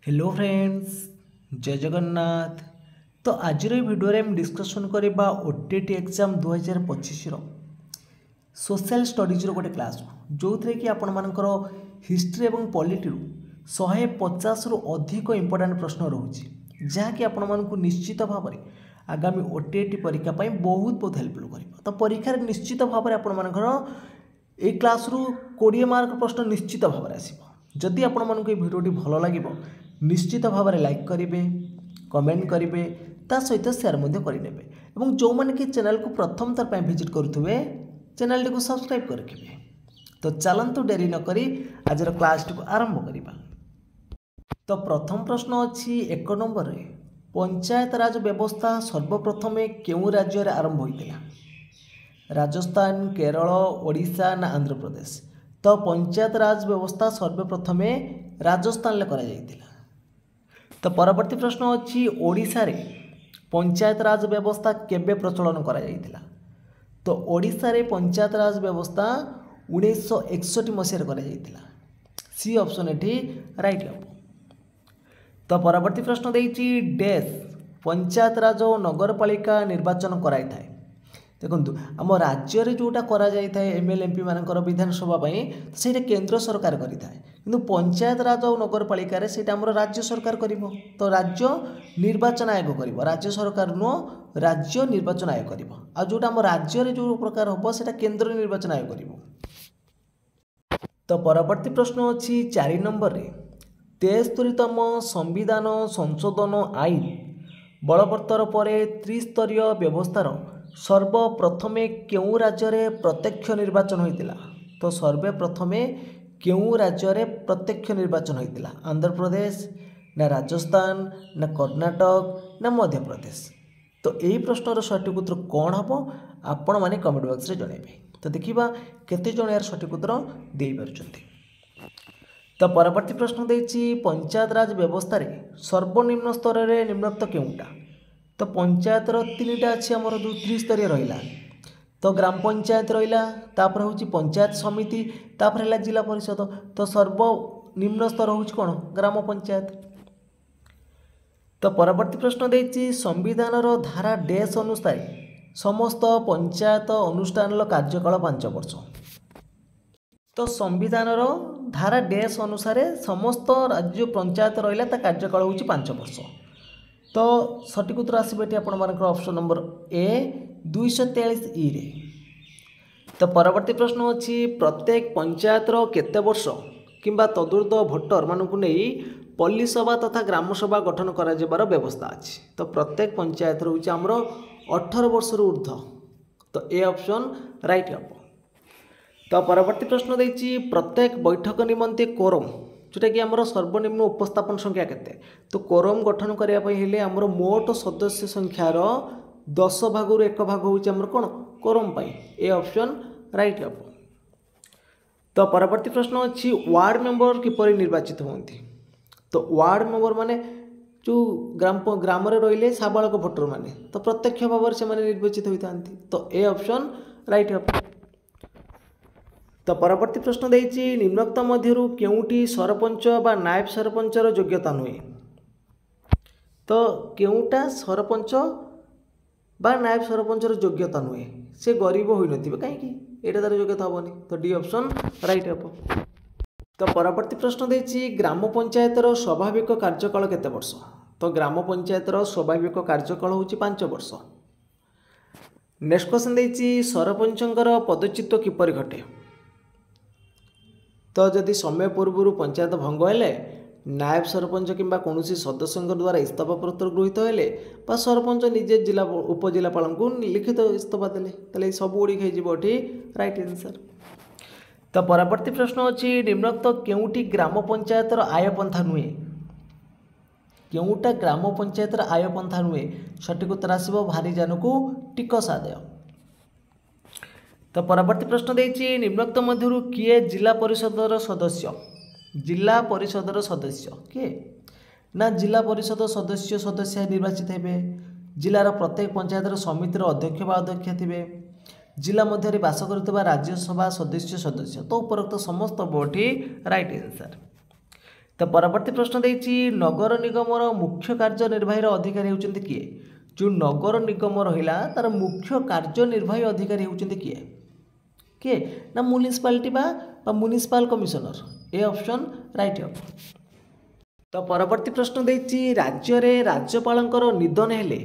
Hello friends, जय जगन्नाथ। तो आज भिडियो हम डिस्कसन करवा ओटीटी एग्जाम 2025 सोशल स्टडीज गोटे क्लास जो थे कि आपण मानकर हिस्ट्री और पॉलिटी 150 रु अधिक इंपोर्टेंट प्रश्न रोचे जहाँकि आपण मानक निश्चित भाव में आगामी ओटीटी परीक्षा बहुत बहुत हेल्पफुल कर। तो परीक्षा निश्चित भाव में आपण मानकर ए क्लास रु 20 मार्क प्रश्न निश्चित भाव में आसो। जदि आपण मानक ये भिडियोटी भल लगे निश्चित भाव में लाइक करेंगे, कमेंट करेंगे, ता सहित शेयर करेंगे और जो मैंने कि चैनल को प्रथम थर पर विजिट करुवे चैनल को सब्सक्राइब कर रखिए। तो चलतु डेरी नक आज क्लास टी आरंभ करवा। तो प्रथम प्रश्न अच्छी 1 नंबर रे पंचायत राज व्यवस्था सर्वप्रथम क्यों राज्य रे आरंभ होइतिला? राजस्थान, केरल, ओडिशा ना आंध्र प्रदेश? तो पंचायत राज व्यवस्था सर्वप्रथम राजस्थान ले करा जाइतिला। तो परवर्ती प्रश्न अच्छी ओडिशा रे पंचायत राज व्यवस्था केबे प्रचलन करा जाइतिला? तो ओडिशा रे पंचायत राज व्यवस्था 1961 मसीह करा जाइतिला। सी ऑप्शन एठी राइट हो। तो परवर्ती प्रश्न देइछि डैश पंचायत राज और नगरपालिका निर्वाचन कराई थाए। देखो आम राज्य रे जोटा करा जाई थाए एमएलए एमपी मानकर विधानसभा पई तो सेटा केंद्र सरकार करि थाए, किंतु पंचायत राज और नगरपालिका रे सेटा हमर राज्य सरकार करिवो। तो राज्य निर्वाचन आयोग करिवो, राज्य सरकार नो राज्य निर्वाचन आयोग करिवो। आ जोटा हम राज्य रे जो प्रकार होबो सेटा केंद्र निर्वाचन आयोग करिवो। तो परवर्ती प्रश्न अछि 4 नंबर रे 73तम संविधान संशोधन आईन बलवत्तर पर त्रिस्तरीय व्यवस्थार सर्वप्रथमे क्यों राज्य में प्रत्यक्ष निर्वाचन होइतिला? तो सर्वप्रथमे क्यों राज्य में प्रत्यक्ष निर्वाचन होइतिला? आंध्र प्रदेश ना राजस्थान ना कर्नाटक ना मध्य प्रदेश? तो यही प्रश्नर सठिक उत्तर कौन हम आपण मैंने कमेंट बॉक्स रे जणेबे। तो देखिबा केते जण यार सठिक उत्तर देई पारुचंती। तो परवर्ती प्रश्न देछि पंचायत राज व्यवस्था रे सर्वनिम्न स्तर रे निम्नलिखित केउटा? तो पंचायत रो तीनटा अछि हमर त्रिस्तरीय रहिला। तो ग्राम पंचायत रहिला, तापर होछि पंचायत समिति, तापर हला जिला परिषद। तो सर्वनिम्न स्तर होछि कोन? ग्राम पंचायत। तो परवर्ती प्रश्न देछि संविधान रो धारा डैश अनुसार समस्त पंचायत अनुष्ठान कार्यकाल 5 वर्ष। तो संविधान रो धारा डैश अनुसार समस्त राज्य पंचायत रहिला ता कार्यकाल होछि 5 वर्ष। तो सठिक उत्तर आसबे आपण मानकर ऑप्शन नंबर ए 243 ई रे। तो परवर्ती प्रश्न अछि प्रत्येक पंचायत रो केते वर्ष किंबा तदुर्ध भोटर मानकु नै पल्ली सभा तथा ग्राम सभा गठन करा जेबार व्यवस्था अछि? तो प्रत्येक पंचायत रहउछि हमरो 18 वर्ष रु ऊर्ध्व। तो ए ऑप्शन राइट हो। तो परवर्ती प्रश्न देछि प्रत्येक बैठक निमंते कोरम जोटा कि आमर सर्वनिम्न उपस्थापन संख्या केते? तो कोरम गठन करने हेले आमर मोट सदस्य संख्यार 10 भाग 1 भाग होउछि आमर कोन? कोरम पाई। ए ऑप्शन राइट हो। तो परवर्ती प्रश्न अछि वार्ड मेंबर किपरि निर्वाचित होंती? तो वार्ड मेंबर माने जो ग्राम रे रहिले साबालक भोटर माने तो प्रत्यक्ष भाव से माने निर्वाचित होइतांती। तो ए ऑप्शन राइट हो। तो परवर्ती प्रश्न देछि निम्नलिखित मध्यरु केउटी सरपंच बा नायब सरपंचर योग्यता नुहे? तो केउटा सरपंच बा नायब सरपंचर योग्यता नुहे? से गरीब होई नथिबे काहेकि एटा तार योग्यता होबनी। तो डी ऑप्शन राइट हो। तो परवर्ती प्रश्न देछि ग्राम पंचायतर स्वाभाविक कार्यकाल केते वर्ष? तो ग्राम पंचायतर स्वाभाविक कार्यकाल होछि 5 वर्ष। नेक्स्ट क्वेश्चन देछि सरपंचंकर पदच्युत किपरि घटे? तो जदि समय पूर्व पंचायत भंग हेले नायब सरपंच किंबा कौन सदस्य द्वारा इस्तफा पत्र गृहीत हेले बा सरपंच निजे जिला उपजिलापाल को लिखित इस्तफा देले ताले सब गुड़ी होठी राइट आंसर। तो परवर्ती प्रश्न अच्छी निम्नलिखित केउटी ग्राम पंचायतर आयपंथा नुहे? केउटा ग्राम पंचायतर आयपंथा नुहे? सठिक उत्तर आसिबो भारीजान को टिकस आदाय। तो परवर्ती प्रश्न देछि निम्नलिखित मध्यरु किए जिला परिषदर सदस्य? जिला परिषदर सदस्य किए? ना जिला परिषद सदस्य निर्वाचित हेबे, जिलार प्रत्येक पंचायतर समितिर अध्यक्ष बा अध्यक्ष थिबे, जिला मध्य बास करुवा राज्यसभा सदस्य। तो उपरोक्त समस्त बोठी राइट आंसर। तो परवर्ती प्रश्न देछि नगर निगमर मुख्य कार्यनिर्वाही अधिकारी होउचंती किए जो नगर निगम रहिला तार मुख्य कार्यनिर्वाही अधिकारी होउचंती किए किए ना म्युनिसिपालिटी बा म्युनिसिपल कमिशनर ए ऑप्शन राइट हो। तो परवर्ती प्रश्न देछि राज्य रे राज्यपालंकर निधन हेले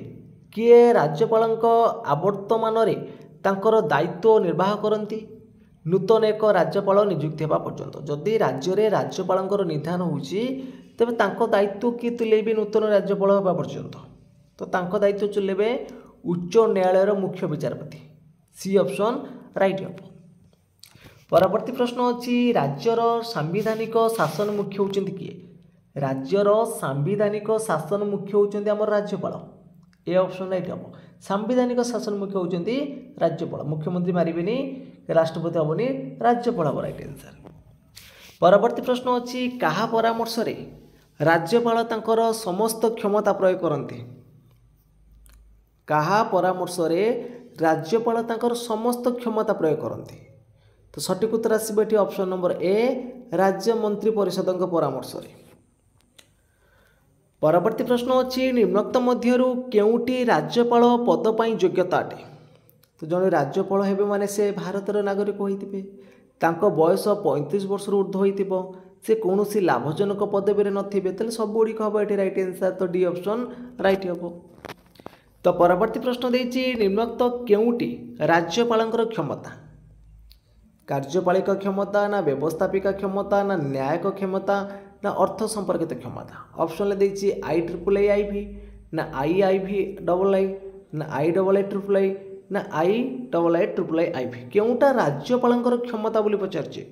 किए राज्यपालंक आवर्तमान रे तांकर दायित्व निर्वाह करती नूतन एक राज्यपाल नियुक्ति होगा पर्यंत जदि राज्य रे राज्यपालंकर निधन होउछि तेबे तांको दायित्व किए तुलेबे नूतन राज्यपाल होगा पर्यंत तो तांको दायित्व चुलेबे उच्च न्यायालय मुख्य विचारपति सी ऑप्शन राइट हो। परवर्ती प्रश्न अछि राज्यर सांविधानिक शासन मुख्य होउचंती किए राज्यर सांविधानिक शासन मुख्य होउचंती हमर राज्यपाल ए ऑप्शन राइट हम। सांविधानिक शासन मुख्य होउचंती राज्यपाल मुख्यमंत्री मारिबेनी राष्ट्रपति हेबनी राज्यपाल हम राइट आंसर। परवर्ती प्रश्न अछि काहा परामर्श रे राज्यपाल तांकर समस्त क्षमता प्रयोग करते काहा परामर्श रे राज्यपाल तांकर समस्त क्षमता प्रयोग करते तो सठिक उत्तर आसबे एठी ऑप्शन नंबर ए राज्य मंत्री परिषद परामर्श रे। परवर्ती प्रश्न अच्छी निम्नोक्त मध्यरु केउटी राज्यपाल पद पाई योग्यता अटे तो जड़े राज्यपाल हेबे माने से भारतर नागरिक होइतिबे तांको बयस 35 वर्ष ऊर्ध्व होइतिबो से कौनसी लाभजनक पदवी नथिबे तले सब गुड़िक हम ये राइट आंसर तो डी ऑप्शन राइट हम। तो परवर्ती प्रश्न देछि निम्नोक्त केउटी राज्यपालंकर क्षमता कार्यपालिका क्षमता ना व्यवस्थापिका क्षमता ना न्यायिक क्षमता ना अर्थ संपर्कित क्षमता ऑप्शन देछि IEEE ना IIV ना IIII ना IIII केउटा राज्यपालंकर क्षमता बोली पचारछि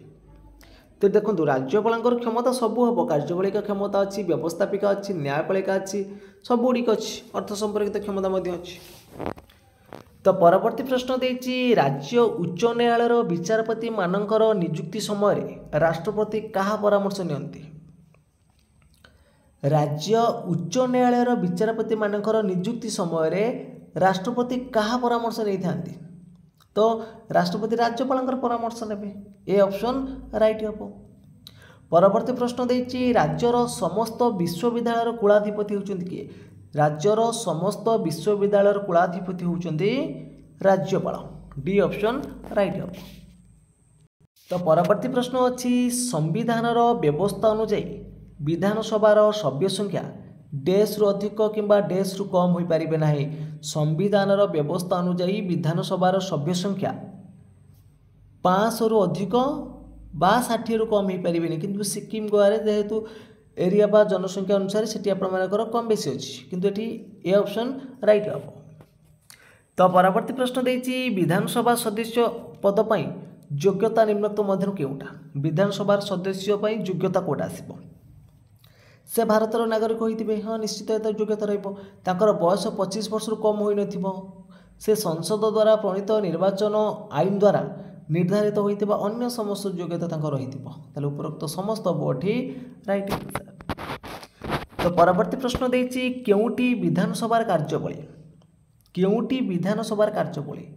तो देखो राज्यपालंकर क्षमता सबू हम कार्यपालिका क्षमता अच्छी व्यवस्थापिका अच्छी न्यायपालिका अच्छी सब गुड़िक अच्छी अर्थ संपर्कित क्षमता अच्छी। तो परवर्ती प्रश्न देछि राज्य उच्च न्यायालयर विचारपति मानकर नियुक्ति समय राष्ट्रपति कहा परामर्श नियंती राज्य उच्च न्यायालयर विचारपति मानकर नियुक्ति समय राष्ट्रपति कहा परामर्श नहीं थांती तो राष्ट्रपति राज्यपालंकर परामर्श नेबे ए ऑप्शन राइट हम। परवर्ती प्रश्न देछि राज्यर समस्त विश्वविद्यालयर कुलाधिपति होउचंती किए राज्यर समस्त विश्वविद्यालयर कुलाधिपति होउचंती राज्यपाल डी ऑप्शन राइट हम। तो परवर्ती प्रश्न अच्छी संविधानर व्यवस्था अनुଯାयी विधानसभार सभ्य संख्या डेस रु अधिक किंबा डेस रु कम हो पारिबे नाही संविधानर व्यवस्था अनुଯାयी विधानसभार सभ्य संख्या 500 रु अधिक बा 60 रु कम हो पारिबेनी किंतु सिक्किम गोवारे जेहेतु एरिया बा जनसंख्या अनुसार सेठी आपनकर कम बेसी अछि किंतु एठी ए ऑप्शन राइट हम। तो परवर्ती प्रश्न देछि विधानसभा सदस्य पद पई योग्यता निम्नोक्त मध्यरु केउटा विधानसभा सदस्य पई योग्यता कोडा आसीबो से भारतर नागरिक होइतिबे हाँ निश्चित एत योग्यता रहिबो ताकर बयस 25 वर्ष कम होई नथिबो से संसद द्वारा प्रणीत निर्वाचन आईन द्वारा निर्धारित होइतिबा अन्य समस्त योग्यता ताकर रहितिबो ताले उपरोक्त समस्त बोठी राइट आंसर। तो परवर्ती प्रश्न देछि केउटी विधानसभार कार्यबली केउटी विधानसभार कार्यबली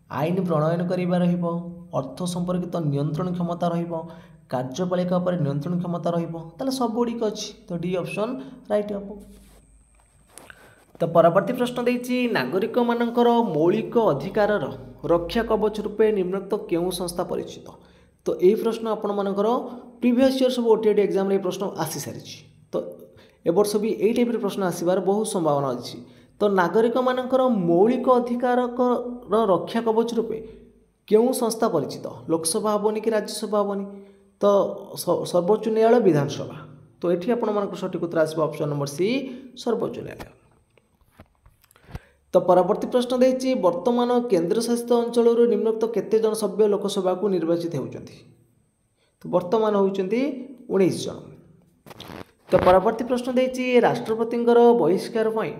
आईन प्रणयन करिबा रहिबो अर्थ संपर्कित नियंत्रण क्षमता रहिबो कार्यपालिका पर नियंत्रण क्षमता रहिबो ताले सब गुड़िक अच्छी तो डी ऑप्शन राइट हम। तो परवर्ती प्रश्न देछि नागरिक मानकर मौलिक अधिकार रक्षा कवच रूपे निम्नोक्त केउ संस्था परिचित तो यही प्रश्न आपण मानकर प्रीवियस इयर सब ओटीटी एग्जाम रे प्रश्न आसी सारी तो ए वर्ष भी यही टाइप प्रश्न आसबार बहुत संभावना अच्छी। तो नागरिक मानकर मौलिक अधिकार रक्षा कवच रूपे केउ संस्था परिचित लोकसभा हेनी कि राज्यसभा हेनी तो सर्वोच्च न्यायालय विधानसभा तो ये आप सठिक उत्तर आसो ऑप्शन नंबर सी सर्वोच्च न्यायालय। तो परवर्ती प्रश्न देछि वर्तमान केंद्र शासित अंचल निम्नोक्त केते जन सभ्य लोकसभा को निर्वाचित होउचंती तो वर्तमान होउचंती 19 जन। तो परवर्ती प्रश्न देछि राष्ट्रपतिंकर बहिष्कार पई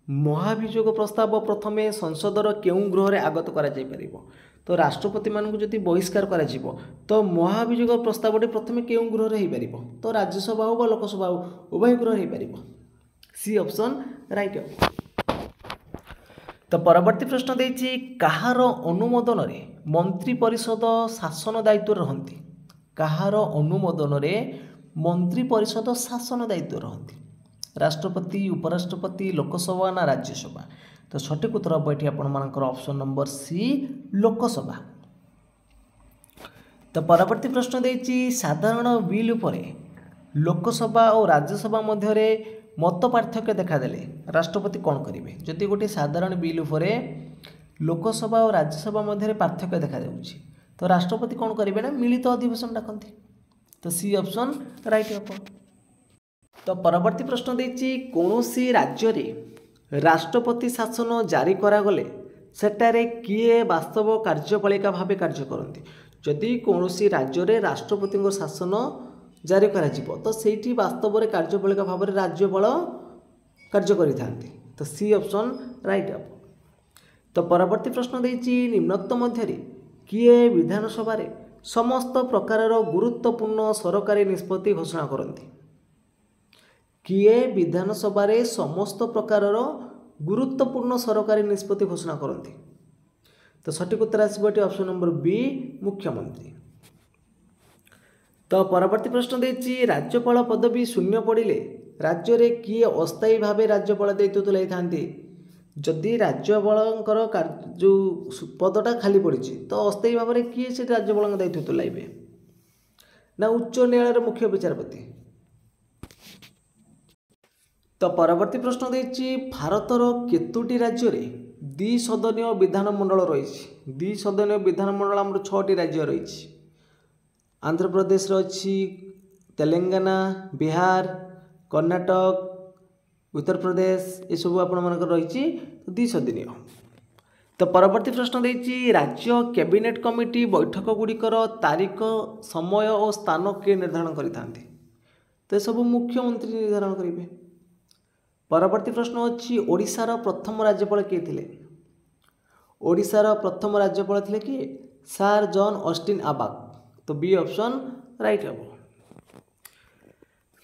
महाभियोग प्रस्ताव प्रथमे संसदर केउ गृह रे आगत करा जाय परिबो तो राष्ट्रपति मानक जदि बहिष्कार करा जिवो तो महाभियोग प्रस्तावटी प्रथमे केउ गृह रे हेइ परिबो तो राज्यसभा हो लोकसभा हो उभय गृह हेइ परिबो सी ऑप्शन राइट हो। तो परवर्ती प्रश्न देछि कहार अनुमोदन रे मंत्री परिषद शासन दायित्व रहंती कहार अनुमोदन रे मंत्री परिषद शासन दायित्व रहती? राष्ट्रपति, उपराष्ट्रपति, लोकसभा ना राज्यसभा? तो सठिक उत्तर हम ये आपर ऑप्शन नंबर सी लोकसभा। तो परवर्ती प्रश्न देती साधारण बिल उपरे लोकसभा और राज्यसभा मध्य मत पार्थक्य देखादेले राष्ट्रपति कौन करेंगे? जदि गोटे साधारण बिल उपरे लोकसभा और राज्यसभा मध्य पार्थक्य देखा तो राष्ट्रपति कौन करेंगे ना मिलित अधिवेशन डाकती। तो सी ऑप्शन राइट हम। तो परवर्ती प्रश्न देती कौन सी राज्य रे राष्ट्रपति शासन जारी करागले सेटारे किए वास्तव कार्यपालिका भाव कार्य करती? जदि कौन सी राज्य रे राष्ट्रपति शासन जारी करा तो सेठी वास्तव में कार्यपालिका भाव में राज्यपाल कार्य करिथांती। तो सी ऑप्शन राइट हम। तो परवर्ती प्रश्न देती निम्नोक्त मध्य किए विधानसभा रे समस्त प्रकार गुरुत्वपूर्ण सरकारी निष्पत्ति घोषणा करती? किए विधानसभा रे समस्त प्रकार गुरुत्वपूर्ण सरकारी निष्पत्ति घोषणा करती? तो सठिक उत्तर आसबटे ऑप्शन नंबर बी मुख्यमंत्री। तो परवर्ती प्रश्न देती राज्यपाल पदवी शून्य पड़े राज्य रे किए अस्थायी भाव राज्यपाल दायित्व तुलाई थांती? जदि राज्यपाल जो पदटा खाली पड़ी तो अस्थायी भाव में किए से राज्यपाल दायित्व तुलाइबे ना उच्च न्यायालय मुख्य विचारपति? तो परवर्ती प्रश्न देती भारतर केतोटी राज्य रे द्विसदनीय विधानमंडल रही? द्विसदनीय विधानमंडल आम 6टी राज्य रही। आंध्र प्रदेश रही, तेलंगाना, बिहार, कर्णाटक, उत्तर प्रदेश ये सब आपण रही द्विसदनीय। तो परवर्ती प्रश्न देती राज्य कैबिनेट कमिटी बैठक गुड़िकर तारीख, समय और स्थान किए निर्धारण करिथांती? तो ये सब मुख्यमंत्री निर्धारण करेंगे। परवर्ती प्रश्न अच्छी ओडिशार प्रथम राज्यपाल किए थे? ओडिशार प्रथम राज्यपाल थे कि सार जॉन ऑस्टिन आबाक। तो बी ऑप्शन राइट हम।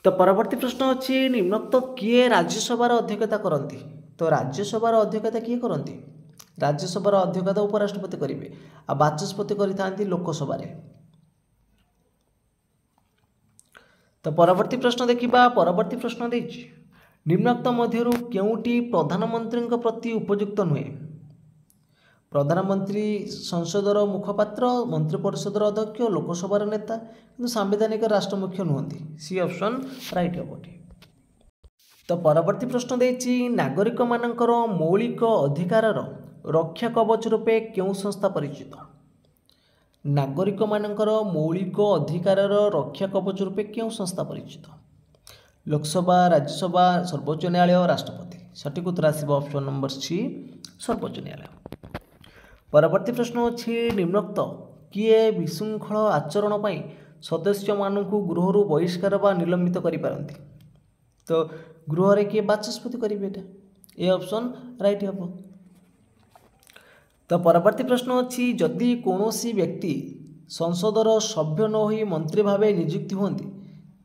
तो परवर्ती प्रश्न अच्छी निम्नोक्त किए राज्यसभार अध्यक्षता करती? तो राज्यसभार अध्यक्षता किए करती? राज्यसभार अध्यक्षता उपराष्ट्रपति करेंगे आ बाचस्पति करिथांती लोकसभा रे। तो परवर्ती प्रश्न देखिबा परवर्ती प्रश्न देछि निम्नोक्त मध्यरु केउटी प्रधानमंत्री प्रति उपयुक्त नुहे? प्रधानमंत्री संसदर मुखपात्र, मंत्रिपरिषदर अध्यक्ष, लोकसभार नेता किंतु सांविधानिक राष्ट्र मुख्य नुहंती? सी ऑप्शन राइट हम। तो परवर्ती प्रश्न देछि नागरिक मानकर मौलिक अधिकारर रक्षा कवच रूपे केउ संस्था परिचित? नागरिक मानकर मौलिक अधिकारर रक्षा कवच रूपे केउ संस्था परिचित? लोकसभा, राज्यसभा, सर्वोच्च न्यायालय, राष्ट्रपति? सठिक उत्तर आसब ऑप्शन नंबर सी सर्वोच्च न्यायालय। परवर्ती प्रश्न अच्छी निम्नोक्त किए विशृंखल आचरण पर सदस्य मानक गृह बहिष्कार व निलंबित करिपारंती? तो गृह रे किए बाचस्पति करेंगे ये ऑप्शन राइट हम। तो परवर्ती प्रश्न अच्छी जदि कौनसी व्यक्ति संसदर सभ्य न होई मंत्री भाव नियुक्ति होती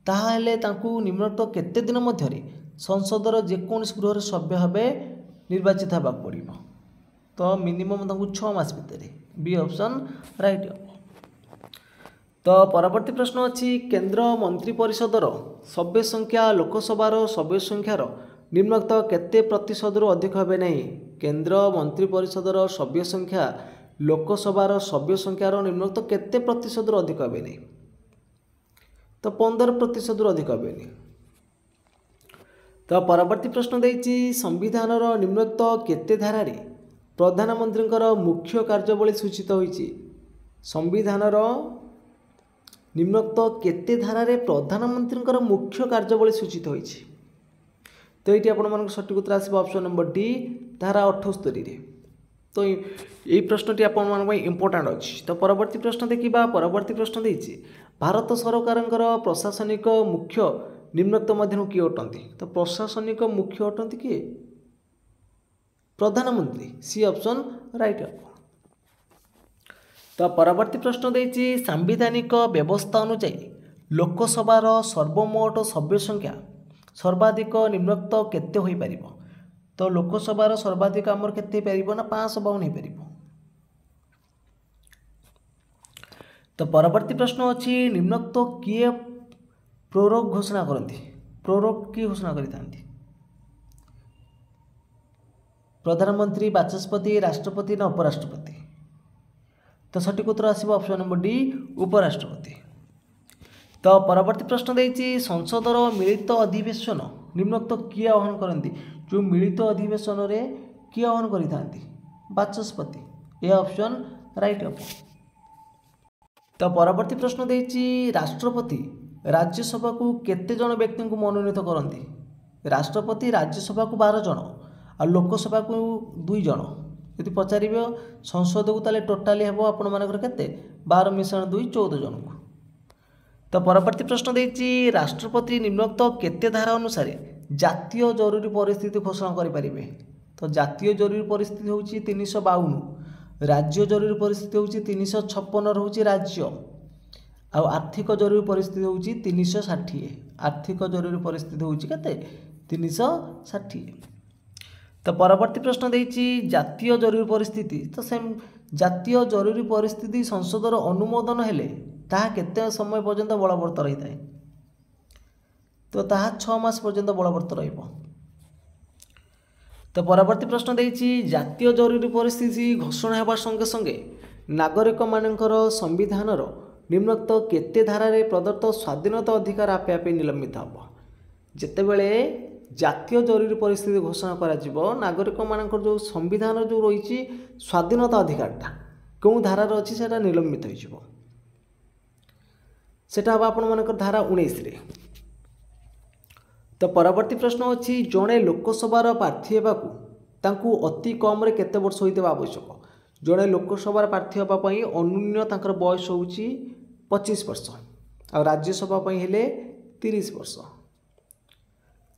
ताहले तांकू निम्नोक्त केते दिन मध्य संसदर जेकोसी गृह सभ्य भाव निर्वाचित होगा पड़ो? तो मिनिमम तांकू 6 मास भितर। बी ऑप्शन राइट हम। तो परवर्ती प्रश्न अच्छी केंद्र मंत्री परिषदर सभ्य संख्या लोकसभार सभ्य संख्यार निम्नोक्त केते प्रतिशत अधिक हे नहीं? केंद्र मंत्री परिषदर सभ्य संख्या लोकसभार सभ्य संख्यार निम्नोक्त केते प्रतिशत अधिक हे नहीं? तो 15% अधिक हे नहीं। तो परवर्ती प्रश्न देती संविधानर निम्नोक्त केते धारा रे प्रधानमंत्री मुख्य कार्यबली सूचित होईची? संविधानर निम्नोक्त केते धारा रे प्रधानमंत्री मुख्य कार्यबली सूचित होईची? तो ये आप सठिक उत्तर आसब ऑप्शन नंबर डी धारा 78 रे। तो ये प्रश्नटी आप इम्पोर्टाट अच्छी। तो परवर्ती प्रश्न देखा परवर्ती प्रश्न देती भारत सरकार प्रशासनिक मुख्य निम्नोक्त मध्य किए अटंती? तो प्रशासनिक मुख्य अटंती किए? प्रधानमंत्री। सी ऑप्शन राइट हम। तो परवर्ती प्रश्न देती सांविधानिक व्यवस्था अनुसार लोकसभार सर्वमोट सभ्य संख्या सर्वाधिक निम्नोक्त केते होई परिबो? तो लोकसभार सर्वाधिक आमर केते परिबो ना 552 हो परिबो। तो परवर्ती प्रश्न अच्छी निम्नोक्त किए प्रोरोग घोषणा करती प्रोरोग की घोषणा करिथांती प्रधानमंत्री बाचस्पति राष्ट्रपति ना उपराष्ट्रपति तो सठिक उत्तर आसब ऑप्शन नंबर डी उपराष्ट्रपति। तो परवर्ती प्रश्न देती संसदर मिलित अधिवेशन निम्नोक्त किए आह्वान करती जो मिलित अधिवेशन रे किए आह्वान करिथांती बाचस्पति यह ऑप्शन राइट हम। तो परवर्ती प्रश्न देती राष्ट्रपति राज्यसभा को केते जन व्यक्ति को मनोनीत करती राष्ट्रपति राज्यसभा को 12 जन आ लोकसभा को 2 जन यदि पचार संसद को ताले टोटाली हे आपण मानकर केते 12 मिश्रण 2 14 जन को। तो परवर्ती प्रश्न देती राष्ट्रपति निम्नोक्त केते धारा अनुसार जातीय जरूरी परिस्थिति घोषणा करें तो जातीय जरूरी परिस्थिति हूँ 352 राज्य जरूरी परिस्थिति हूँ 356 रोचे राज्य आर्थिक जरूरी परिस्थिति हूँ 360 आर्थिक जरूरी परिस्थिति हूँ केते 360। तो परवर्ती प्रश्न देती जातीय जरूरी परिस्थिति तो सेम जातीय जरूरी परिस्थिति संसदर अनुमोदन हेले ताहा केते समय पर्यंत बलवत्त रही थाए तो ताहा 6 मास पर्यंत बलवत्त रहिबो। तो परवर्ती प्रश्न देती जातीय जरूरी परिस्थिति घोषणा हेबा संगे संगे नागरिक मानकर संविधानर निम्नोक्त केते धारारे प्रदत्त स्वाधीनता अधिकार आपे आपे निलंबित हम जेतेबेले जातीय जरूरी परिस्थिति घोषणा करा नागरिक मानकर जो संविधान जो रही स्वाधीनता अधिकारटा कौन धारार अच्छी से निलंबित हो सेटा हम आपण मानकर धारा 19 रे। तो परवर्ती प्रश्न अच्छी जड़े लोकसभार प्रार्थी होगाकू तांकू अति कम रे केते वर्ष होइते आवश्यक जड़े लोकसभार प्रार्थी होगापाई अनुन्य तांकर बयस हूँ 25 वर्ष आ राज्यसभा हेले 30 वर्ष।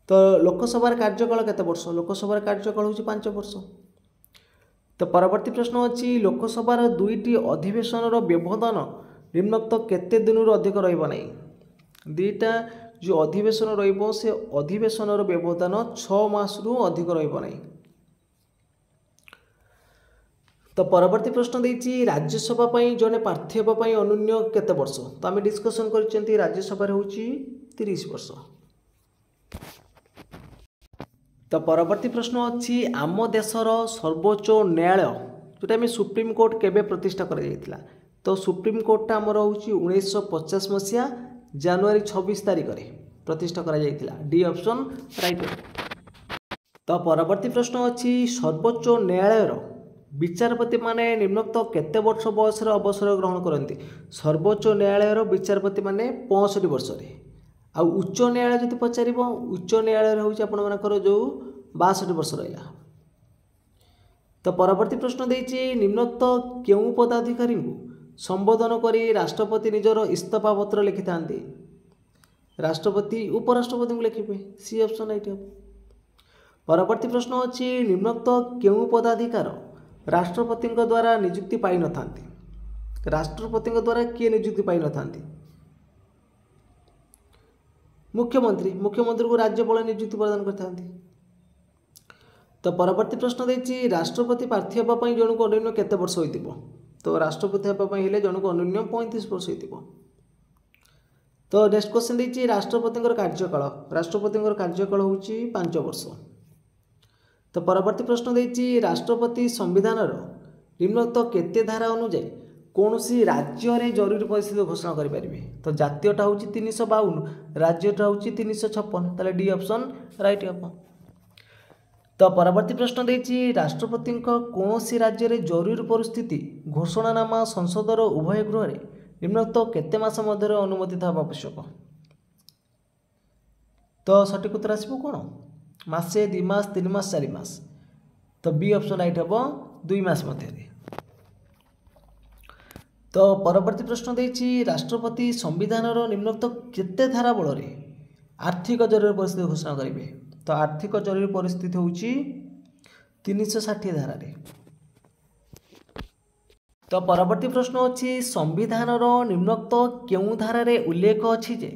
तो लोकसभार कार्यकाल केते वर्ष लोकसभार कार्यकाल हूँ 5 वर्ष। तो परवर्ती प्रश्न अच्छी लोकसभार 2टी अधिवेशन व्यवधान निम्नोक्त केते दिन अधिक रहिबो नहीं 2टा जो अधिवेशन रहिबो से अधिवेशन व्यवधान 6 मास रु अधिक रहिबो नहीं। तो परवर्ती प्रश्न देती राज्यसभा जड़े प्रार्थी होगापाई अनुन्य केते वर्ष तो आम डिस्कसन कर राज्यसभा हूँ 30 वर्ष। तो परवर्ती प्रश्न अच्छी आम देशर सर्वोच्च न्यायालय जोटा आम सुप्रीम कोर्ट केबे प्रतिष्ठा कर तो सुप्रीम कोर्टा आमर हूँ 1950 मसीहा जनवरी 26 तारिख में प्रतिष्ठा करा डी ऑप्शन राइट। तो परवर्ती प्रश्न अच्छी सर्वोच्च न्यायालय विचारपति माने निम्नोक्त केते वर्ष बयस अवसर ग्रहण करती सर्वोच्च न्यायालय विचारपति माने 65 वर्ष आ उच्च न्यायालय जब पचार उच्च न्यायालय हूँ आपर जो 62 वर्ष रहा। तो परवर्ती प्रश्न देती निम्नोक्त क्यों पदाधिकारी को संबोधन करी राष्ट्रपति निजर इस्तीफा पत्र लिखि था राष्ट्रपति उपराष्ट्रपति को लिखे सी ऑप्शन राइट हम। परवर्ती प्रश्न अच्छी निम्नोक्त क्यों पदाधिकार राष्ट्रपति द्वारा नियुक्ति पाई न थांती राष्ट्रपति द्वारा किए नियुक्ति पाई न थांती मुख्यमंत्री मुख्यमंत्री को राज्यपाल नियुक्ति प्रदान करते। तो परवर्ती प्रश्न देती राष्ट्रपति प्रार्थी होगापाई जन को अन्य केते वर्ष होइतिबो तो राष्ट्रपति होगापाई हेले जन को अन्य 35 वर्ष होइतिबो। तो नेक्स्ट क्वेश्चन देती राष्ट्रपति कार्यकाल राष्ट्रपति कार्यकाल हूँ 5 वर्ष। तो परवर्ती प्रश्न देती राष्ट्रपति संविधान निम्नोक्त केते धारा अनुଯାयी कौन सी राज्य रे जरूरी परिस्थिति घोषणा करें तो जातीयटा हूँ 352 राज्यटा हूँ 356 ताले डी ऑप्शन राइट हम। तो परवर्ती प्रश्न देती राष्ट्रपति कौन सी राज्य रे जरूरी परिस्थिति घोषणानामा संसदर उभय गृह निम्नोक्त केते मास मध्य अनुमोदित होगा आवश्यक तो सठिक उत्तर आसो कौन मासे 2 मास 3 मास 4 मास तो बी ऑप्शन राइट हम 2 मास मध्य। तो परवर्ती प्रश्न देती राष्ट्रपति संविधान निम्नोक्त केते धारा बल आर्थिक जरूरी परिस्थिति घोषणा करेंगे तो आर्थिक जरूरी परिस्थिति हूँ 360 धारा रे। तो परवर्ती प्रश्न अच्छी संविधान निम्नोक्त क्यों धारा रे उल्लेख अच्छी जे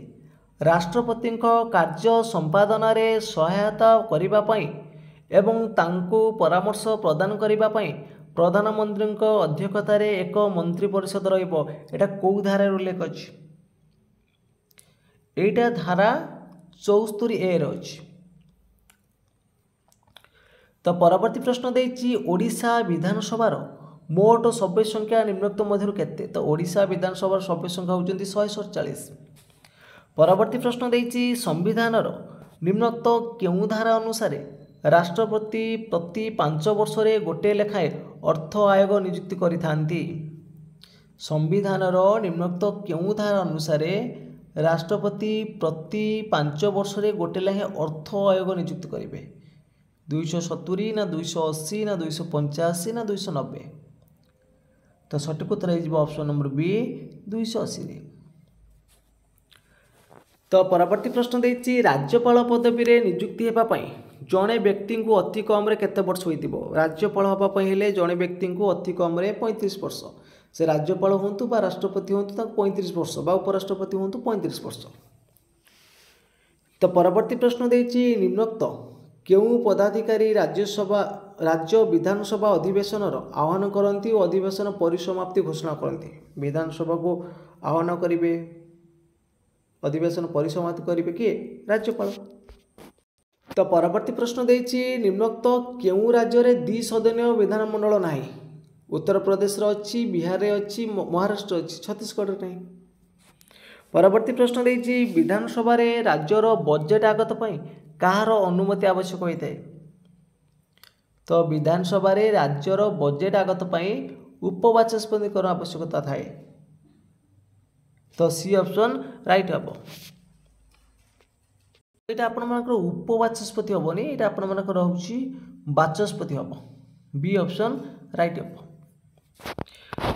राष्ट्रपति कार्य संपादन रे सहायता करिबा पई एवं तांको परामर्श प्रदान करिबा पई प्रधानमंत्री अध्यक्षतार एक मंत्री परिषद रहा कौ धारा उल्लेख अच्छी एटा धारा 74A अच्छी। तो परवर्ती प्रश्न देछि ओडिशा विधानसभा मोट सभ्य संख्या निम्नोक्त मध्य केते। तो ओडिशा विधानसभा सभ्य संख्या होउचंती 147। परवर्ती प्रश्न देछि संविधान निम्नोक्त केउ धारा अनुसार राष्ट्रपति प्रति 5 वर्ष रे गोटे लेखाए अर्थ आयोग नियुक्ति करिथांती। संविधान निम्नोक्त केउ धारा अनुसार राष्ट्रपति प्रति 5 वर्ष रे गोटे लेखाए अर्थ आयोग नियुक्ति करिवे। 270 ना 280 ना 285 ना 290। तो सठिक उत्तर हो ऑप्शन नंबर बी 280। तो परवर्ती प्रश्न देछि राज्यपाल पदवी रे नियुक्ति हेबा पई जणे व्यक्ति को अति कम रे केते वर्ष होइतिबो। राज्यपाल हेबा पई हेले जणे व्यक्ति को अति कम रे 35 वर्ष। से राज्यपाल होंतु बा राष्ट्रपति होंतु ताको 35 वर्ष बा उपराष्ट्रपति होंतु 35 वर्ष। तो परवर्ती प्रश्न देछि निम्नोक्त केउ पदाधिकारी राज्य विधानसभा अधिवेशन आह्वान करती और अधिवेशन परिसमाप्ति घोषणा करती। विधानसभा को आह्वान करेंगे अधिवेशन परिसमाप्ति करेंगे किए राज्यपाल। तो परवर्ती प्रश्न देछि निम्नोक्त केउ राज्य रे द्विसदनीय विधानमंडल नाही। उत्तर प्रदेश अच्छी, बिहार अच्छी, महाराष्ट्र अच्छी, छत्तीसगढ़ नहीं। परवर्ती प्रश्न देछि विधानसभा रे राज्यर बजेट आगत पई कहार अनुमति आवश्यक होता है। तो विधानसभा रे राज्यर बजेट आगत पई उपबाचस्पति आवश्यकता थाए। तो सी ऑप्शन राइट हम। ये आपण मानकर उपबाचस्पति हेनी, ये आपण मानकर होउची बाचस्पति हम। बी ऑप्शन राइट हम।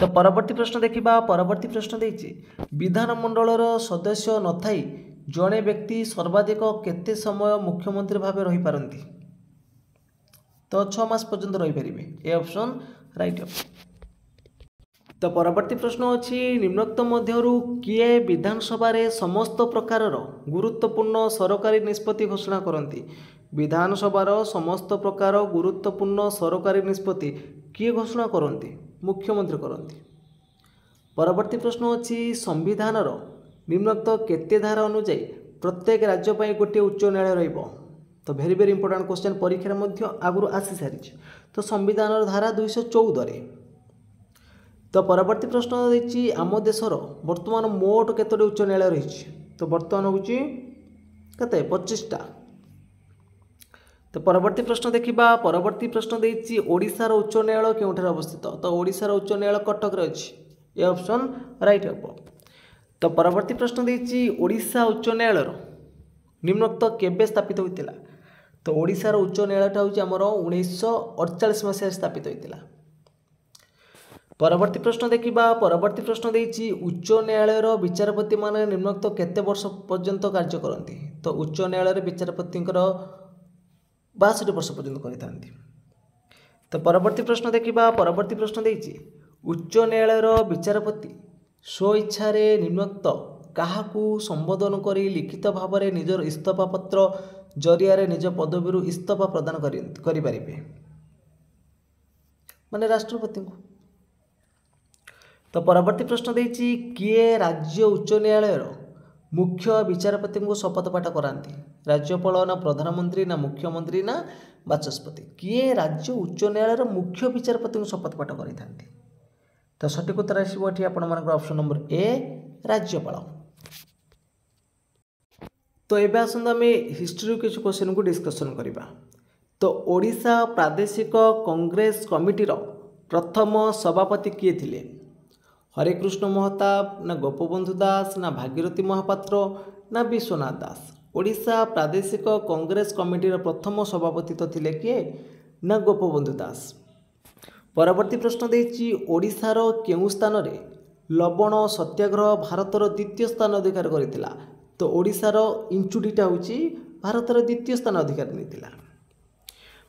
तो परवर्ती प्रश्न देखिबा। परवर्ती प्रश्न देछि विधानमंडलर सदस्य नथाई जड़े व्यक्ति सर्वाधिक केते समय मुख्यमंत्री भाव रही पारंती। तो 6 मास पर्यंत रही पारिबे। ए ऑप्शन राइट। तो परवर्ती प्रश्न अछि निम्नोक्त मध्यरु किए विधानसभा रे समस्त प्रकारर गुरुत्वपूर्ण सरकारी निष्पत्ति घोषणा करती। विधानसभा समस्त प्रकार गुरुत्वपूर्ण सरकारी निष्पत्ति किए घोषणा करती? मुख्यमंत्री करती। परवर्ती प्रश्न अछि संविधान निम्नोक्त केते धारा अनुଯାयी प्रत्येक राज्य पर गोटे उच्च न्यायालय रहिबो। तो वेरी वेरी इंपोर्टेंट क्वेश्चन परीक्षा मध्य आगु आसी सारी। तो संविधान धारा 214 रे। तो परवर्ती प्रश्न देछि आम देशर वर्तमान मोट केतोटी उच्च न्यायालय रही। तो वर्तमान होउची केते 25टा। तो परवर्ती प्रश्न देखिबा। परवर्ती प्रश्न देछि ओडिशार उच्च न्यायालय केउठार अवस्थित। तो ओडिशार उच्च न्यायालय कटक रे अछि। ए ऑप्शन राइट हम। तो परवर्ती प्रश्न देछि ओडिशा उच्च न्यायालय निम्नोक्त केबे स्थापित होइतिला। तो ओडिशार उच्च न्यायालयटा होउची हमर 1948 मसीहा स्थापित होइतिला। परवर्ती प्रश्न देखिबा। परवर्ती प्रश्न देछि उच्च न्यायालयर विचारपति माने निम्नोक्त केते वर्ष पर्यंत कार्य करती। तो उच्च न्यायालय विचारपतिंकर 62 वर्ष पर्यंत करिथांती। तो परवर्ती प्रश्न देखिबा। परवर्ती प्रश्न देछि उच्च न्यायालयर विचारपति स्व इच्छा निम्नोक्त काहाकू संबोधन करी लिखित भाव में निजर इस्तफा पत्र जरिया निज पदवी इस्तफा प्रदान करें माने राष्ट्रपति को। तो परवर्ती प्रश्न देछि किए राज्य उच्च न्यायालय मुख्य विचारपति को शपथ पाठ कराती। राज्यपाल ना प्रधानमंत्री ना मुख्यमंत्री ना बाचस्पति। किए राज्य उच्च न्यायालय मुख्य विचारपति को शपथ पाठ करिथांती। तो सठिक उत्तर आसो ये ऑप्शन नंबर ए राज्यपाल। तो ये आसत आम हिस्ट्री किसी क्वेश्चन को डिस्कसन करवा। तो ओडिशा प्रादेशिक कांग्रेस कमिटीर प्रथम सभापति किए थिले? हरेकृष्ण महताब ना गोपबंधु दास ना भागीरथी महापात्र ना विश्वनाथ दास। ओडिशा प्रादेशिक कांग्रेस कमिटीर प्रथम सभापति तो थिले किए ना गोपबंधु दास। परवर्ती प्रश्न देछि ओडिशार केउ स्थान रे लवण सत्याग्रह भारतर द्वितीय स्थान अधिकार करितिला। तो ओडिशार इंचुडीटा होची भारतर द्वितीय स्थान अधिकार नेतिला।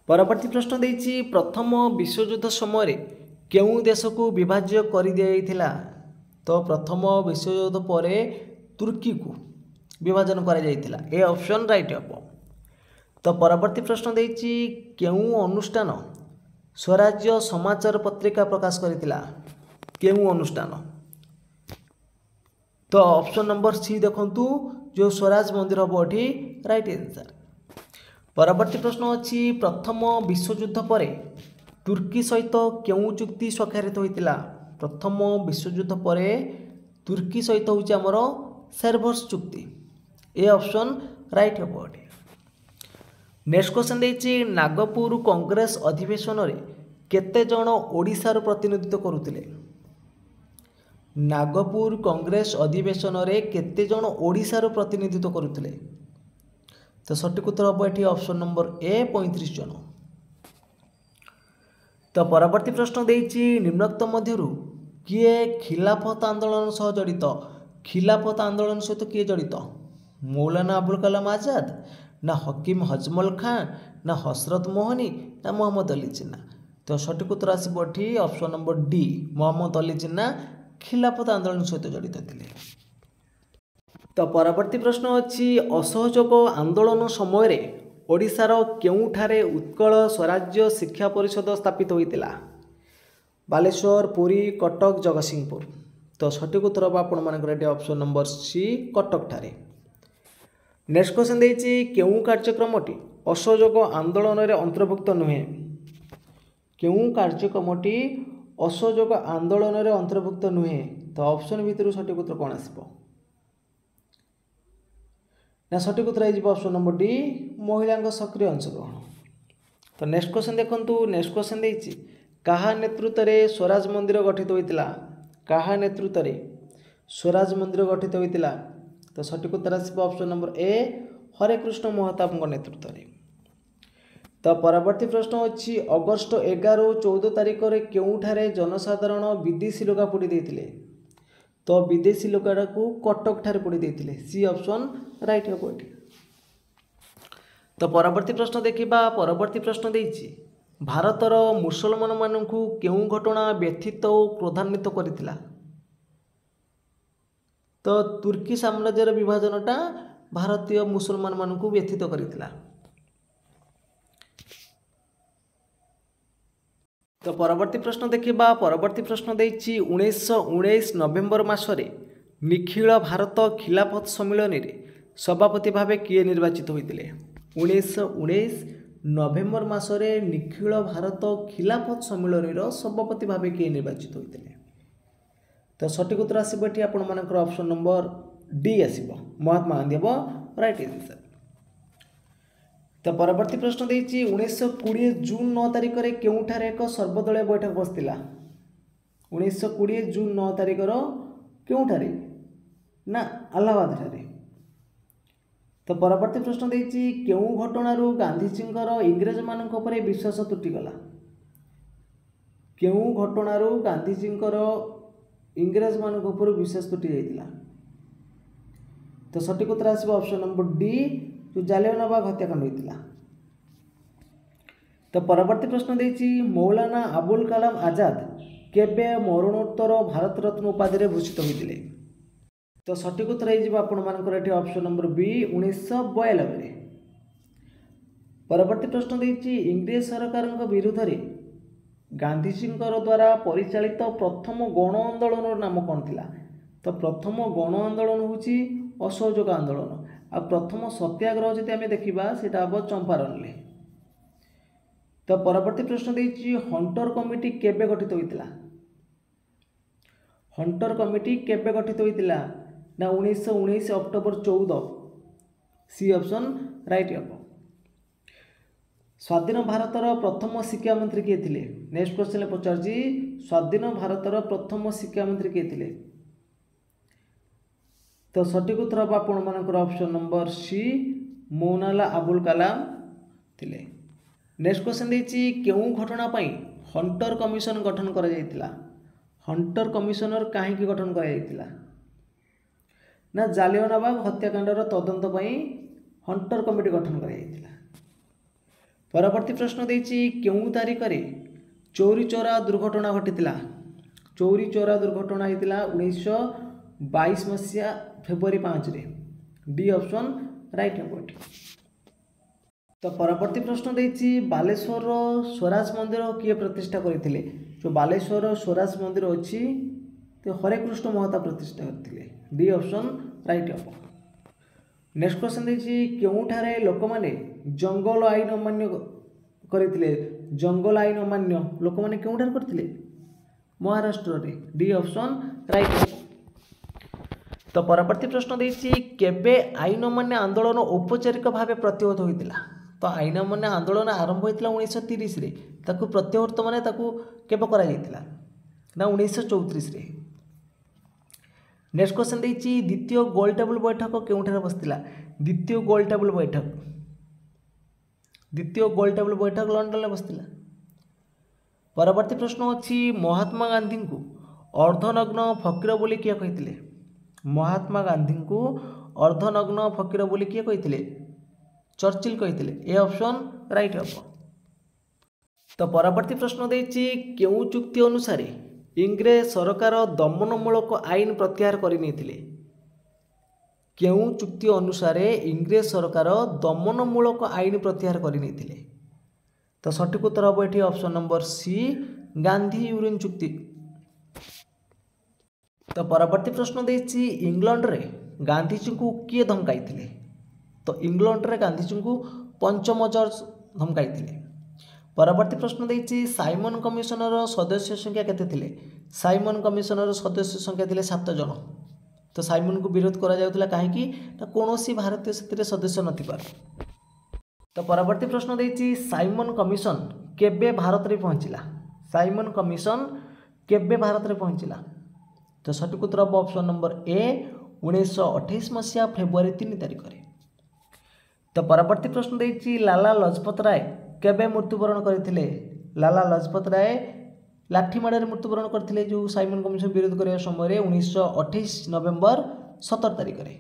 परवर्ती प्रश्न देछि प्रथम विश्वयुद्ध समय रे केउ देश को विभाज्य कर दिया। तो प्रथम विश्वयुद्ध पर तुर्की को विभाजन कर जाइतिला। ए ऑप्शन राइट हम। तो परवर्ती प्रश्न देछि केउ अनुष्ठान स्वराज्य समाचार पत्रिका प्रकाश करितिला? केउ अनुष्ठान? तो ऑप्शन नंबर सी देखंतु जो स्वराज मंदिर हम ये राइट आंसर। परवर्ती प्रश्न अच्छी प्रथम विश्वयुद्ध पर तुर्की सहित क्यों चुक्ति स्वाक्षरित होता। प्रथम विश्वयुद्ध पर तुर्की सहित हूँ आमर सेर्भर्स चुक्ति। ए ऑप्शन राइट हम ये। नेक्स्ट क्वेश्चन देछि नागपुर कांग्रेस अधिवेशन रे केते जण ओडिशार प्रतिनिधित्व करुतिले। नागपुर कांग्रेस अधिवेशन रे केते जण ओडिशार प्रतिनिधित्व करुतिले। तो सठिक उत्तर हम ये ऑप्शन नंबर ए 35 जन। तो परवर्ती प्रश्न देछि निम्नोक्त मध्यरु किए खिलाफत आंदोलन सह जड़ित। खिलाफत आंदोलन सहित किए जड़ित। मौलाना अबुल कलाम आजाद ना हकीम हजमल खान ना हसरत मोहनी ना मोहम्मद अली जिन्ना। तो सठिक उत्तर आसब एटी option number D Mohammad Ali Jinnah खिलाफत आंदोलन सहित जड़ित थे। तो परवर्ती प्रश्न अच्छी असहयोग आंदोलन समय ओडिशार केउठारे उत्कल स्वराज्य शिक्षा परिषद स्थापित होता। बालेश्वर पुरी कटक जगतसिंहपुर। तो सठिक उत्तर हम आपण ऑप्शन नंबर सी कटक ठारे। नेक्स्ट क्वेश्चन देछि केउं कार्यक्रमटी असहयोग आंदोलन रे अंतर्भुक्त नुहे। केउं कार्यक्रमटी असहयोग आंदोलन रे अंतर्भुक्त नुहे। तो ऑप्शन भितर सठिक उत्तर कौन आसब ना सठिक उत्तर है ऑप्शन नंबर डी महिला सक्रिय अंशग्रहण। तो नेक्स्ट क्वेश्चन देखंतु। नेक्स्ट क्वेश्चन देछि काहा नेतृत्व रे स्वराज मंदिर गठित होइतिला। काहा नेतृत्व रे स्वराज मंदिर गठित होइतिला। तो सठिक उत्तर आसब ऑप्शन नंबर ए हरे कृष्ण महताब नेतृत्व रे। तो परवर्ती प्रश्न अच्छी अगस्ट 11 और 14 तारिख रे केउठारे जनसाधारण विदेशी लुगा पोड़ी देथिले। तो विदेशी लुगाटा को कटक ठारे पोड़ी देथिले। सी ऑप्शन राइट हो कोठी। तो परवर्ती प्रश्न देखिबा। परवर्ती प्रश्न देछि भारतर मुसलमान मानकु केउं घटना व्यथित और क्रोधान्वित करितिला। तो तुर्की साम्राज्यर विभाजनटा भारतीय मुसलमान मानकु व्यथित करितिला। तो परवर्ती प्रश्न देखिबा। परवर्ती प्रश्न देछि 1919 नवेम्बर मासरे निखिल भारत खिलाफत सम्मेलन रे सभापति भावे किए निर्वाचित होइतिले। 1919 नवेम्बर मासरे निखिल भारत खिलाफत सम्मेलन रो सभापति भावे किए निर्वाचित होइतिले। तो सठिक उत्तर आसब एटी आपण मानकर option number D आसब Mahatma Gandhi हम राइट आंसर। तो परवर्ती प्रश्न देछि 1920 जून 9 तारिख रे केउठारे एक सर्वदलीय बैठक बसतिला। 1920 जून 9 तारिख रो केउठारे ना अलाहाबाद ठारे। तो परवर्ती प्रश्न देछि केउं घटनारू गांधीजींकर इंग्रेज मानक उपरे विश्वास तुटिगला। केउं घटनारू गांधीजींकर इंग्रेज मानक उपरे विश्वास तुटी जाइतिला। तो सठिक उत्तर आसब ऑप्शन नंबर डी जो जालियानवाला हत्याकांड होइतिला। तो परवर्ती प्रश्न देछि मौलाना अबुल कलाम आजाद केबे मरणोत्तर भारत रत्न उपाधि रे भूषित होइतिले। तो सठिक उत्तर है आपण मानकर एठी ऑप्शन नंबर बी 1992 रे। परवर्ती प्रश्न देछि इंग्रेज सरकार विरुद्ध रे गांधीजींकर द्वारा परिचालित प्रथम गण आंदोलन नाम कौन थिला। तो प्रथम गण आंदोलन होची असहयोग आंदोलन। आ प्रथम सत्याग्रह जदि आमे देखिबा सेटा अब चंपारण ले। तो परवर्ती प्रश्न देछि हंटर कमिटी केबे गठित होइतिला। हंटर कमिटी केबे गठित होइतिला ना 1919 अक्टोबर 14। सी ऑप्शन राइट हम। स्वाधीन भारतर प्रथम शिक्षा मंत्री किए थिले। नेक्स्ट क्वेश्चन पचारछि स्वाधीन भारतर प्रथम शिक्षा मंत्री किए थिले। तो सठिक उत्तर हम आपण मानकर ऑप्शन नंबर सी मौलाना अबुल कलाम थिले। नेक्स्ट क्वेश्चन देछि केउं घटना पई हंटर कमिशन गठन करा जायतिला। हंटर कमिशनर काहेकि गठन करा जायतिला ना जालियानवाला हत्याकांडर तदंत पई हंटर कमिटी गठन करा जायतिला। परवर्ती प्रश्न देछि केउं तारिख रे चौरी चौरा दुर्घटना घटितिला। चौरी चौरा दुर्घटना हेतिला 1922 मसीहा फेब्रुआरी 5 रे। डी ऑप्शन राइट हम। तो परवर्ती प्रश्न देछि बालेश्वर स्वराज मंदिर किए प्रतिष्ठा करथिले। जो बालेश्वर स्वराज मंदिर अछि तो हरे कृष्ण महता प्रतिष्ठा करथिले। डी ऑप्शन राइट हम। नेक्स्ट क्वेश्चन देखिए केउठारे लोक माने जंगल आईन अमान्य करथिले जंगल आईन अमान्य लोक माने केउठारे करथिले महाराष्ट्र रे डी ऑप्शन राइट। तो परवर्ती प्रश्न देखिए केबे आईन अमान्य आंदोलन औपचारिक भाव प्रतिहत होइतिला तो आईन अमान्य आंदोलन आरंभ होइतिला 1930 रे ताकू प्रतिहत माने ताकू केबे करा जाइतिला ना 1934 रे। नेक्स्ट क्वेश्चन देखिए द्वितीय गोल टेबल बैठक केउठारे बसतिला द्वितीय गोल टेबल बैठक लंडन में बसतिला। परवर्ती प्रश्न अछि महात्मा गांधी को अर्धनग्न फकीर बोली किए कहिथिले महात्मा गांधी को अर्धनग्न फकीर बोली किए कहिथिले चर्चिल कहिथिले ए ऑप्शन राइट हम। तो परवर्ती प्रश्न देछि केउ चुक्ति अनुसार इंग्रेज सरकार दमनमूलक आईन प्रत्याहार करनिथिले केउ चुक्ति अनुसार इंग्रेज सरकार दमनमूलक आईन प्रत्याहार करनिथिले तो सठिक उत्तर हम ये option number C Gandhi Irwin चुक्ति। तो परवर्ती प्रश्न देछि इंग्लैंड रे गांधीजी को किए धमकाई तो इंग्लैंड रे गांधीजी को पंचम जॉर्ज धमकाई। परवर्ती प्रश्न देछि साइमन कमिशनर सदस्य संख्या केते थिले साइमन कमिशनर सदस्य संख्या थिले 7 जन। तो साइमन को विरोध करा जाउतला काहेकि ना कोनोसी भारतीय सेतिरे सदस्य नथि पार। तो परवर्ती प्रश्न देछि साइमन कमिशन केबे भारत रे पहुंचिला साइमन कमिशन केबे भारत रे पहुंचिला तो सठिक उत्तर हम ऑप्शन नंबर ए 1928 मसीहा फेब्रुआरी 3 तारिख रे। तो परवर्ती प्रश्न देछि लाला लजपत राय केबे मृत्युवरण करथिले लाला लजपत राय लाठीमाड़े मृत्युवरण करथिले जो साइमन कमिशन विरोध करने समय 1928 नवेम्बर 17 तारिख रे।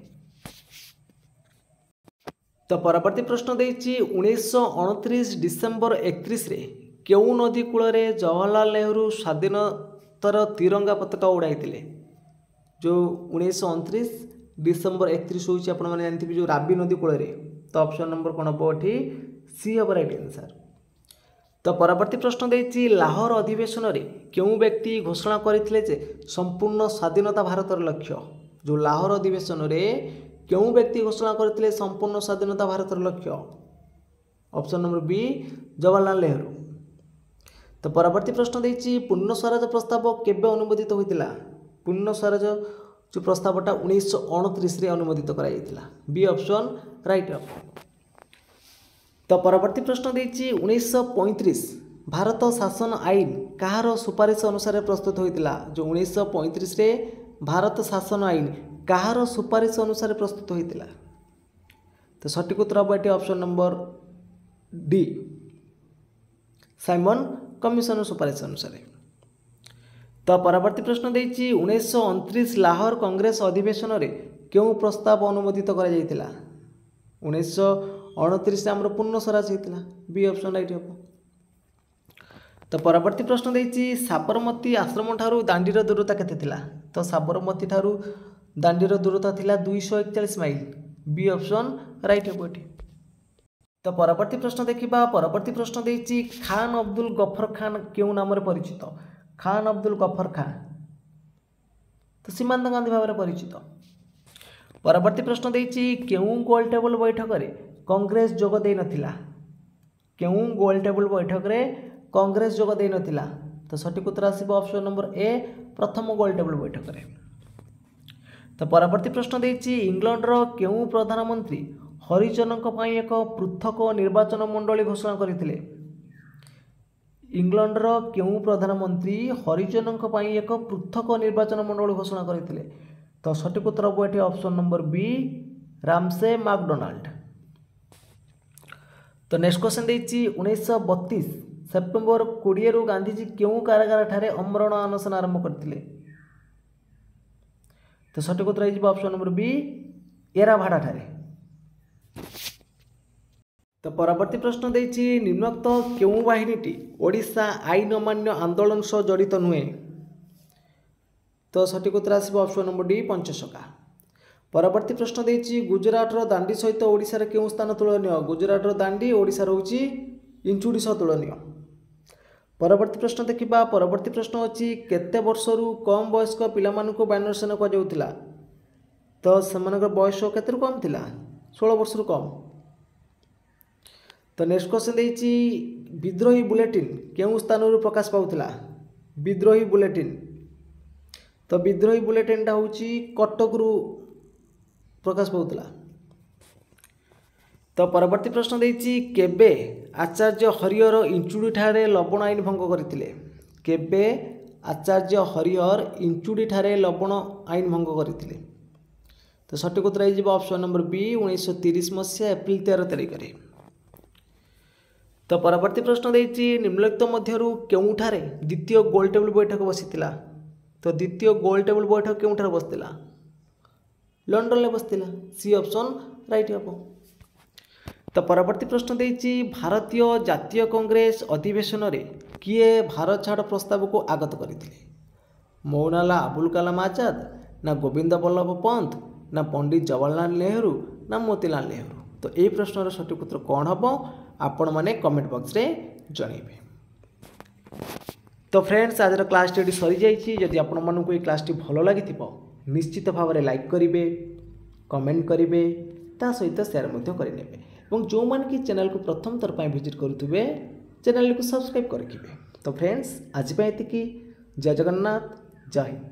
तो परवर्ती प्रश्न देछि 1929 डिसेम्बर 31 रे केउ नदी कूल रे जवाहरलाल नेहरू स्वाधीनतार तिरंगा पताका उड़ाइथिले जो 1929 डिसेम्बर 31 होछि आपण माने जानथिबे जो राबी नदी कूल रे। तो ऑप्शन नंबर कोन हबो एठी सी हम राइट आंसर। तो परवर्ती प्रश्न देछि लाहौर अधिवेशन रे केउ व्यक्ति घोषणा करथिले जे संपूर्ण स्वाधीनता भारतर लक्ष्य जो लाहौर अधिवेशन रे केउ व्यक्ति घोषणा करथिले संपूर्ण स्वाधीनता भारतर लक्ष्य option number B Jawaharlal Nehru. तो परवर्ती प्रश्न देछि पूर्ण स्वराज प्रस्ताव केबे अनुमोदित होइतिला पूर्ण स्वराज जो प्रस्तावटा 1929 रे अनुमोदित करा जाइतिला बी ऑप्शन राइट। तो परवर्ती प्रश्न देछि 1935 भारत शासन आईन कହାର सुपारिश अनुसार प्रस्तुत होइतिला जो 1935 रे भारत शासन आईन कହାର सुपारिश अनुसार प्रस्तुत होइतिला तो सठिक उत्तर हम ये option number D Simon commission सुपारिश अनुसार। तो परवर्ती प्रश्न देछि 1929 लाहौर कांग्रेस अधिवेशन रे केउ प्रस्ताव अनुमोदित करा जाइतिला 1929 आमर पूर्ण स्वराज होता बी ऑप्शन राइट हम। तो परवर्ती प्रश्न देछि साबरमती आश्रम ठारू दांडीर दूरता केते थिला तो साबरमती ठारू दांडीर दूरता थिला 241 माइल बी ऑप्शन राइट हम एठी। तो परवर्ती प्रश्न देखिबा परवर्ती प्रश्न देछि खान अब्दुल गफर खान केउ नाम रे परिचित खान अब्दुल गफर खान तो सीमांत गांधी भाव में परिचित। परवर्ती प्रश्न देछि केउ गोल टेबल बैठक रे कांग्रेस जोग दे नथिला केउ गोल टेबल बैठक रे कांग्रेस जोग दे नथिला तो सठिक उत्तर आसीबो ऑप्शन नंबर ए प्रथम गोल टेबल बैठक रे। तो परवर्ती प्रश्न देछि इंग्लैंड रो केउ प्रधानमंत्री हरिजनक पई एक पृथक निर्वाचन मंडली घोषणा करथिले इंग्लैंड रो केउ प्रधानमंत्री हरिजनक पई एक पृथक निर्वाचन मंडली घोषणा करथिले तो सठिक उत्तर हम एठी option number B Ramsay MacDonald. तो नेक्स्ट क्वेश्चन देछि 1932 सेप्टेम्बर 20 रु गांधीजी केउ कारागार ठारे अमरण अनशन आरंभ करथिले तो सठिक उत्तर हो ऑप्शन नंबर बी एराभाड़ा ठारे। तो परवर्ती प्रश्न देछि निम्नोक्त केउ बाहिनीटी ओडिशा आईन अमान्य आंदोलन सह जड़ित नुहे तो सठिक उत्तर आसीबो ऑप्शन नंबर डी पंचसखा। परवर्ती प्रश्न देछि गुजरात रो दांडी सहित ओडिशा रे केउ स्थान तुलनीय गुजरात रो दांडी ओडिशा रो होछि इंचुडी सह तुलनीय। परवर्ती प्रश्न देखिबा परवर्ती प्रश्न अछि केते वर्षरु कम वयस्क पिलामानकु बानर सेना को जाउतिला तो सेमानकर बयस केते कम थिला 16 वर्ष कम। तो नेक्स्ट क्वेश्चन देछि विद्रोही बुलेटिन केउं स्थान प्रकाश पाउथिला? विद्रोही बुलेटिन, तो विद्रोही बुलेटिनटा होछि कटक रु प्रकाश पाउथिला। तो परवर्ती प्रश्न देछि केबे आचार्य हरिहर इंचुडी ठारे लवण आईन भंग करथिले? केबे आचार्य हरिहर इंचुडी ठारे लवण आईन भंग करथिले? तो सठिक उत्तर हो ऑप्शन नंबर बी 1930 मसीहा एप्रिल 13 तारिख रे। तो परवर्ती प्रश्न देछि निम्नलिखित मध्यरु केउठारे द्वितीय गोल टेबल बैठक बसिथिला? तो द्वितीय गोल टेबल बैठक केउठारे बसिथिला? लंडन ले बसिथिला। सी ऑप्शन राइट हबो। तो परवर्ती प्रश्न देछि भारतीय जातीय कांग्रेस अधिवेशन रे किए भारत छाड़ प्रस्ताव को आगत करथिले? मौलाना अबुल कलाम आजाद, ना गोविंद बल्लभ पंत, ना पंडित जवाहरलाल नेहरू, ना मोतीलाल नेहरू? तो ये प्रश्नर सठिक उत्तर कौन हम आपण मैंने कमेंट बॉक्स रे जनइबे। तो फ्रेंड्स आज क्लास टी सरी जाइए। जदि आपण मानक ये क्लास टी भल लगी निश्चित भाव में लाइक करेंगे, कमेंट करेंगे, ता सहित शेयर करेंगे और जो मैंने कि चैनल को प्रथम थर पर विजिट करुवे चैनल को सब्सक्राइब करेंगे। तो फ्रेंड्स आज ये जय जगन्नाथ, जय हिंद।